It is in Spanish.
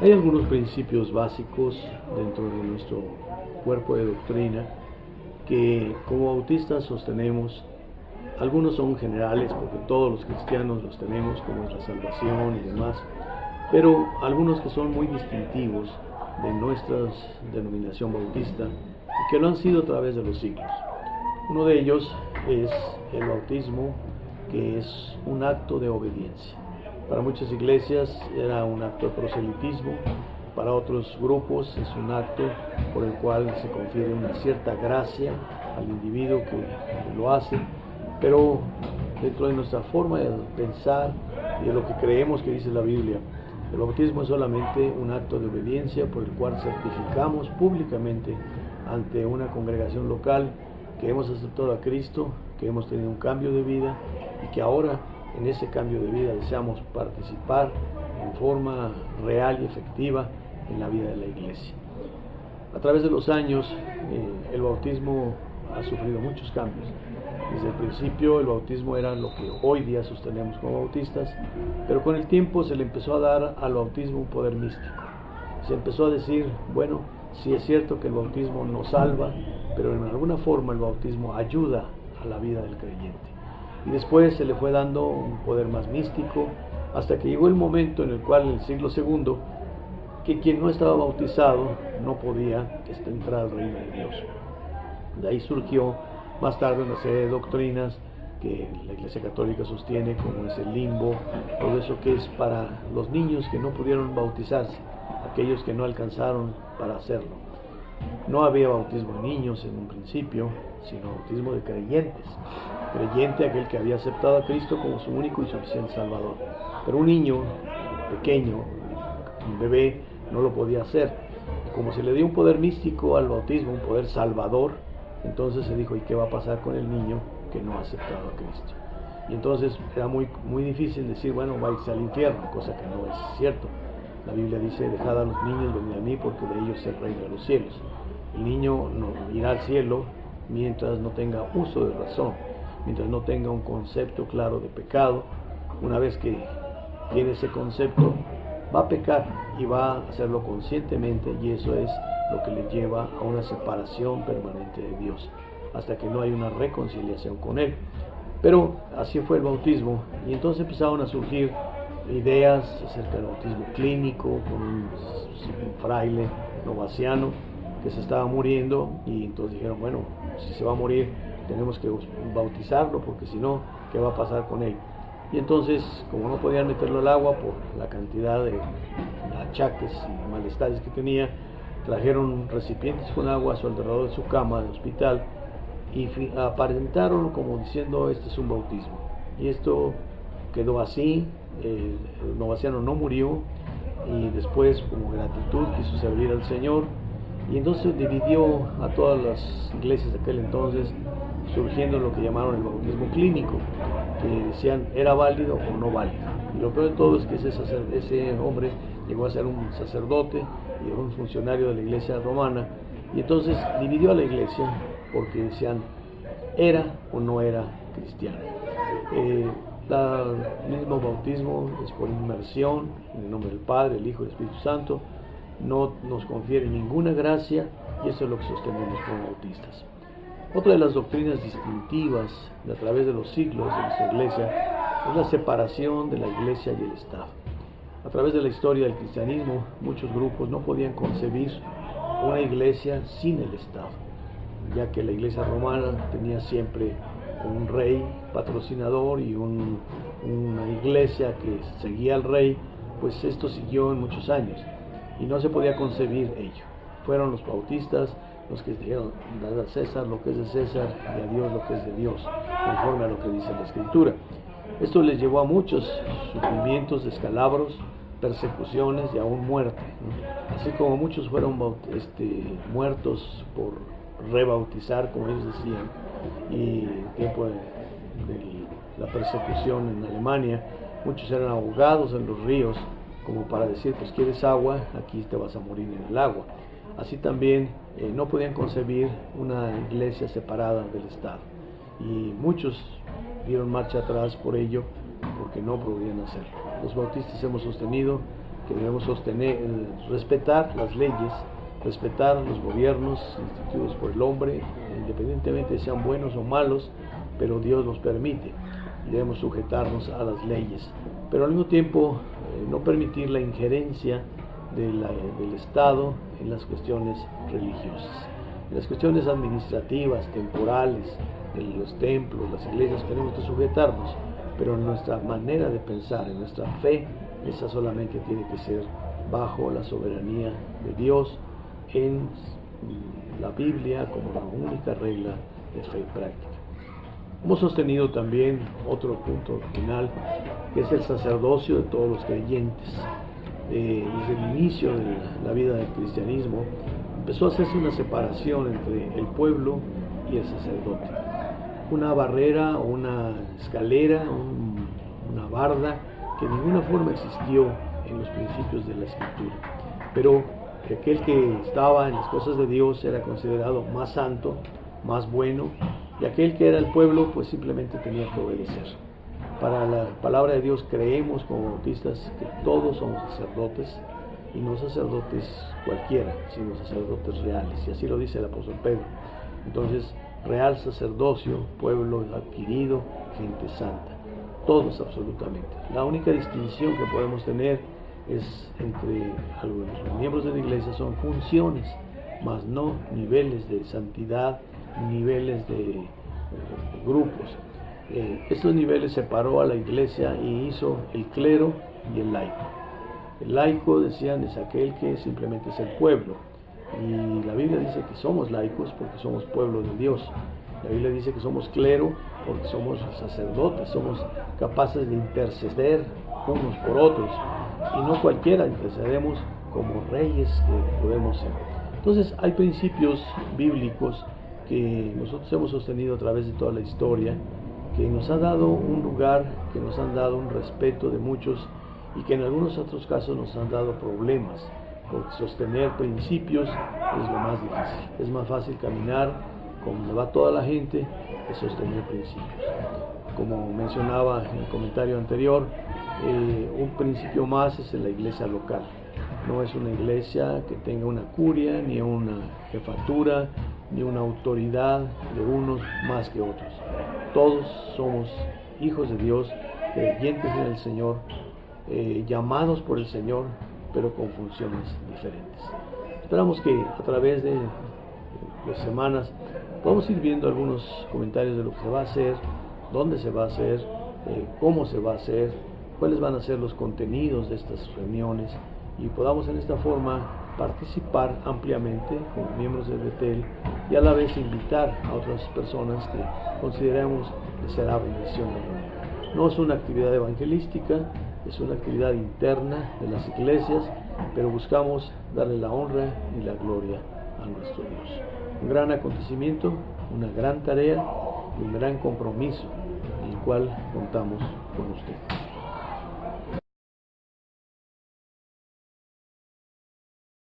Hay algunos principios básicos dentro de nuestro cuerpo de doctrina que como bautistas sostenemos. Algunos son generales porque todos los cristianos los tenemos, como es la salvación y demás, pero algunos que son muy distintivos de nuestra denominación bautista y que lo han sido a través de los siglos. Uno de ellos es el bautismo, que es un acto de obediencia. Para muchas iglesias era un acto de proselitismo, para otros grupos es un acto por el cual se confiere una cierta gracia al individuo que lo hace, pero dentro de nuestra forma de pensar y de lo que creemos que dice la Biblia, el bautismo es solamente un acto de obediencia por el cual certificamos públicamente ante una congregación local que hemos aceptado a Cristo, que hemos tenido un cambio de vida y que ahora en ese cambio de vida deseamos participar en forma real y efectiva en la vida de la iglesia. A través de los años, el bautismo ha sufrido muchos cambios. Desde el principio el bautismo era lo que hoy día sostenemos como bautistas, pero con el tiempo se le empezó a dar al bautismo un poder místico. Se empezó a decir, bueno, sí es cierto que el bautismo no salva, pero en alguna forma el bautismo ayuda a la vida del creyente. Y después se le fue dando un poder más místico, hasta que llegó el momento en el cual, en el siglo II, que quien no estaba bautizado no podía entrar al reino de Dios. De ahí surgió más tarde una serie de doctrinas que la Iglesia Católica sostiene, como es el limbo, todo eso que es para los niños que no pudieron bautizarse, aquellos que no alcanzaron para hacerlo. No había bautismo de niños en un principio, sino bautismo de creyentes. Creyente, aquel que había aceptado a Cristo como su único y suficiente Salvador. Pero un niño pequeño, un bebé, no lo podía hacer. Y como se le dio un poder místico al bautismo, un poder salvador, entonces se dijo, ¿y qué va a pasar con el niño que no ha aceptado a Cristo? Y entonces era muy difícil decir, bueno, va a irse al infierno, cosa que no es cierto. La Biblia dice, dejad a los niños venir a mí, porque de ellos es el reino de los cielos. El niño no irá al cielo mientras no tenga uso de razón, mientras no tenga un concepto claro de pecado. Una vez que tiene ese concepto, va a pecar y va a hacerlo conscientemente, y eso es lo que le lleva a una separación permanente de Dios, hasta que no hay una reconciliación con Él. Pero así fue el bautismo, y entonces empezaron a surgir ideas acerca del bautismo clínico, con un fraile novaciano que se estaba muriendo, y entonces dijeron, bueno, si se va a morir tenemos que bautizarlo, porque si no, ¿qué va a pasar con él? Y entonces, como no podían meterlo al agua por la cantidad de achaques y malestares que tenía, trajeron recipientes con agua a su alrededor de su cama de hospital y aparentaron como diciendo, este es un bautismo. Y esto quedó así. El novaciano no murió, y después, como gratitud, quiso servir al Señor, y entonces dividió a todas las iglesias de aquel entonces, surgiendo lo que llamaron el bautismo clínico, que decían era válido o no válido. Y lo peor de todo es que ese hombre llegó a ser un sacerdote y un funcionario de la iglesia romana, y entonces dividió a la iglesia porque decían era o no era cristiano. El mismo bautismo es por inmersión en el nombre del Padre, el Hijo y el Espíritu Santo. No nos confiere ninguna gracia, y eso es lo que sostenemos como bautistas. Otra de las doctrinas distintivas a través de los siglos de nuestra iglesia es la separación de la iglesia y el Estado. A través de la historia del cristianismo, muchos grupos no podían concebir una iglesia sin el Estado, ya que la iglesia romana tenía siempre un rey patrocinador y una iglesia que seguía al rey. Pues esto siguió en muchos años y no se podía concebir ello. Fueron los bautistas los que dijeron, dad a César lo que es de César y a Dios lo que es de Dios, conforme a lo que dice la Escritura. Esto les llevó a muchos sufrimientos, descalabros, persecuciones y aún muerte, ¿no? Así como muchos fueron muertos por rebautizar, como ellos decían, y en tiempo de la persecución en Alemania, muchos eran ahogados en los ríos, como para decir, pues quieres agua, aquí te vas a morir en el agua. Así también no podían concebir una iglesia separada del Estado, y muchos dieron marcha atrás por ello, porque no podían hacerlo. Los bautistas hemos sostenido que debemos respetar las leyes, respetar los gobiernos instituidos por el hombre, independientemente de sean buenos o malos, pero Dios los permite y debemos sujetarnos a las leyes, pero al mismo tiempo no permitir la injerencia del Estado en las cuestiones religiosas. En las cuestiones administrativas, temporales, de los templos, las iglesias, tenemos que sujetarnos, pero en nuestra manera de pensar, en nuestra fe, esa solamente tiene que ser bajo la soberanía de Dios, en la Biblia como la única regla de fe y práctica. Hemos sostenido también otro punto final, que es el sacerdocio de todos los creyentes. Desde el inicio de la vida del cristianismo empezó a hacerse una separación entre el pueblo y el sacerdote, una barrera o una escalera, una barda que de ninguna forma existió en los principios de la Escritura, pero aquel que estaba en las cosas de Dios era considerado más santo, más bueno, y aquel que era el pueblo pues simplemente tenía que obedecer. Para la palabra de Dios creemos como bautistas que todos somos sacerdotes, y no sacerdotes cualquiera, sino sacerdotes reales, y así lo dice el apóstol Pedro. Entonces, real sacerdocio, pueblo adquirido, gente santa, todos absolutamente. La única distinción que podemos tener es entre algunos miembros de la iglesia son funciones, mas no niveles de santidad, niveles de grupos. Estos niveles separó a la iglesia y hizo el clero y el laico. El laico, decían, es aquel que simplemente es el pueblo, y la Biblia dice que somos laicos porque somos pueblo de Dios. La Biblia dice que somos clero porque somos sacerdotes, somos capaces de interceder unos por otros, y no cualquiera, intercedemos como reyes que podemos ser. Entonces hay principios bíblicos que nosotros hemos sostenido a través de toda la historia, que nos ha dado un lugar, que nos han dado un respeto de muchos, y que en algunos otros casos nos han dado problemas, porque sostener principios es lo más difícil. Es más fácil caminar como va toda la gente que sostener principios. Como mencionaba en el comentario anterior, un principio más es en la iglesia local. No es una iglesia que tenga una curia, ni una jefatura, ni una autoridad de unos más que otros. Todos somos hijos de Dios, creyentes en el Señor, llamados por el Señor, pero con funciones diferentes. Esperamos que a través de las semanas podamos ir viendo algunos comentarios de lo que se va a hacer, dónde se va a hacer, cómo se va a hacer, cuáles van a ser los contenidos de estas reuniones, y podamos en esta forma participar ampliamente como miembros de Betel, y a la vez invitar a otras personas que consideremos que será bendición de Dios. No es una actividad evangelística, es una actividad interna de las iglesias, pero buscamos darle la honra y la gloria a nuestro Dios. Un gran acontecimiento, una gran tarea y un gran compromiso, en el cual contamos con usted.